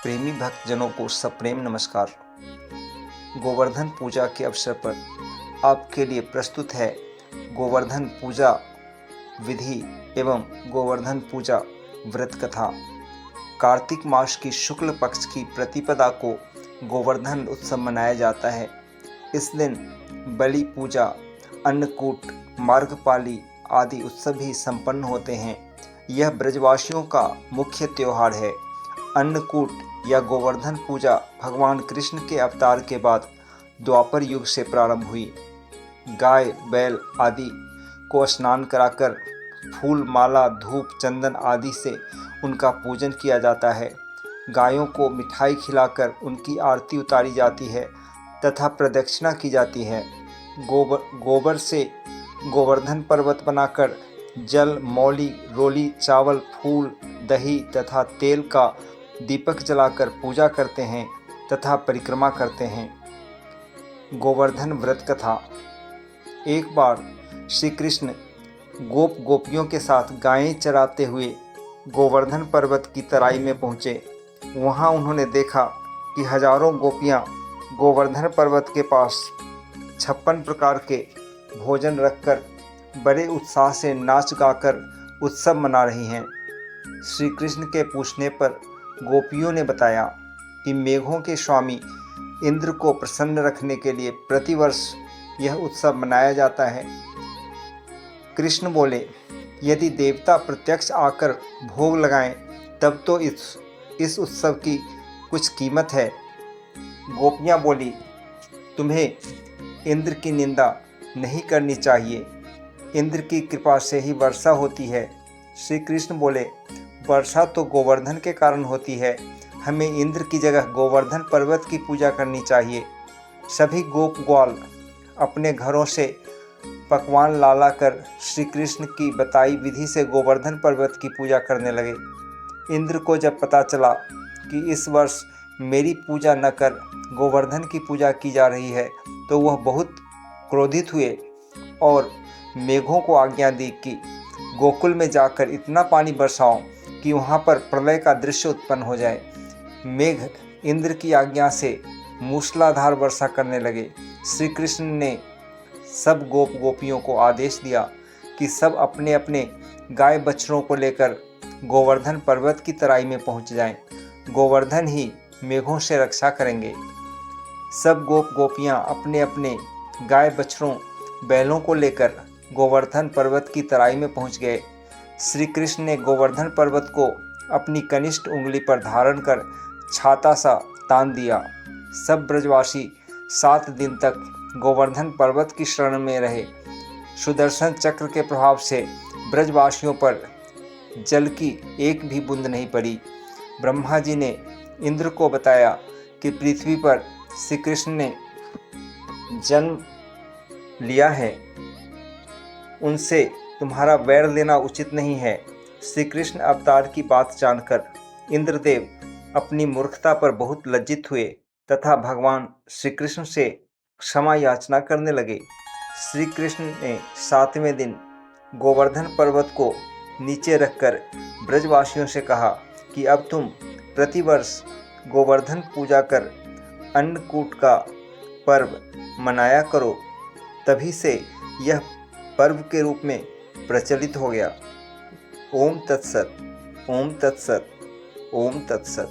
प्रेमी भक्तजनों को सप्रेम नमस्कार। गोवर्धन पूजा के अवसर पर आपके लिए प्रस्तुत है गोवर्धन पूजा विधि एवं गोवर्धन पूजा व्रत कथा। कार्तिक मास की शुक्ल पक्ष की प्रतिपदा को गोवर्धन उत्सव मनाया जाता है। इस दिन बलि पूजा, अन्नकूट, मार्गपाली आदि उत्सव भी संपन्न होते हैं। यह ब्रजवासियों का मुख्य त्योहार है। अन्नकूट या गोवर्धन पूजा भगवान कृष्ण के अवतार के बाद द्वापर युग से प्रारंभ हुई। गाय, बैल आदि को स्नान कराकर फूल, माला, धूप, चंदन आदि से उनका पूजन किया जाता है। गायों को मिठाई खिलाकर उनकी आरती उतारी जाती है तथा प्रदक्षिणा की जाती है। गोबर से गोवर्धन पर्वत बनाकर जल, मौली, रोली, चावल, फूल, दही तथा तेल का दीपक जलाकर पूजा करते हैं तथा परिक्रमा करते हैं। गोवर्धन व्रत कथा। एक बार श्री कृष्ण गोपियों के साथ गायें चराते हुए गोवर्धन पर्वत की तराई में पहुँचे। वहाँ उन्होंने देखा कि हजारों गोपियाँ गोवर्धन पर्वत के पास 56 प्रकार के भोजन रखकर बड़े उत्साह से नाच गाकर उत्सव मना रही हैं। श्री कृष्ण के पूछने पर गोपियों ने बताया कि मेघों के स्वामी इंद्र को प्रसन्न रखने के लिए प्रतिवर्ष यह उत्सव मनाया जाता है। कृष्ण बोले, यदि देवता प्रत्यक्ष आकर भोग लगाएं तब तो इस उत्सव की कुछ कीमत है। गोपियाँ बोली, तुम्हें इंद्र की निंदा नहीं करनी चाहिए। इंद्र की कृपा से ही वर्षा होती है। श्री कृष्ण बोले, वर्षा तो गोवर्धन के कारण होती है। हमें इंद्र की जगह गोवर्धन पर्वत की पूजा करनी चाहिए। सभी गोप ग्वाल अपने घरों से पकवान ला कर श्री कृष्ण की बताई विधि से गोवर्धन पर्वत की पूजा करने लगे। इंद्र को जब पता चला कि इस वर्ष मेरी पूजा न कर गोवर्धन की पूजा की जा रही है तो वह बहुत क्रोधित हुए और मेघों को आज्ञा दी कि गोकुल में जाकर इतना पानी बरसाओ कि वहाँ पर प्रलय का दृश्य उत्पन्न हो जाए। मेघ इंद्र की आज्ञा से मूसलाधार वर्षा करने लगे। श्री कृष्ण ने सब गोपियों को आदेश दिया कि सब अपने अपने गाय बछड़ों को लेकर गोवर्धन पर्वत की तराई में पहुँच जाएं। गोवर्धन ही मेघों से रक्षा करेंगे। सब गोपियाँ अपने अपने गाय बछड़ों, बैलों को लेकर गोवर्धन पर्वत की तराई में पहुँच गए। श्री कृष्ण ने गोवर्धन पर्वत को अपनी कनिष्ठ उंगली पर धारण कर छाता सा तान दिया। सब ब्रजवासी 7 दिन तक गोवर्धन पर्वत की शरण में रहे। सुदर्शन चक्र के प्रभाव से ब्रजवासियों पर जल की एक भी बूंद नहीं पड़ी। ब्रह्मा जी ने इंद्र को बताया कि पृथ्वी पर श्री कृष्ण ने जन्म लिया है, उनसे तुम्हारा वैर लेना उचित नहीं है। श्री कृष्ण अवतार की बात जानकर इंद्रदेव अपनी मूर्खता पर बहुत लज्जित हुए तथा भगवान श्री कृष्ण से क्षमा याचना करने लगे। श्री कृष्ण ने 7वें दिन गोवर्धन पर्वत को नीचे रखकर ब्रजवासियों से कहा कि अब तुम प्रतिवर्ष गोवर्धन पूजा कर अन्नकूट का पर्व मनाया करो। तभी से यह पर्व के रूप में प्रचलित हो गया। ओम तत्सत, ओम तत्सत, ओम तत्सत।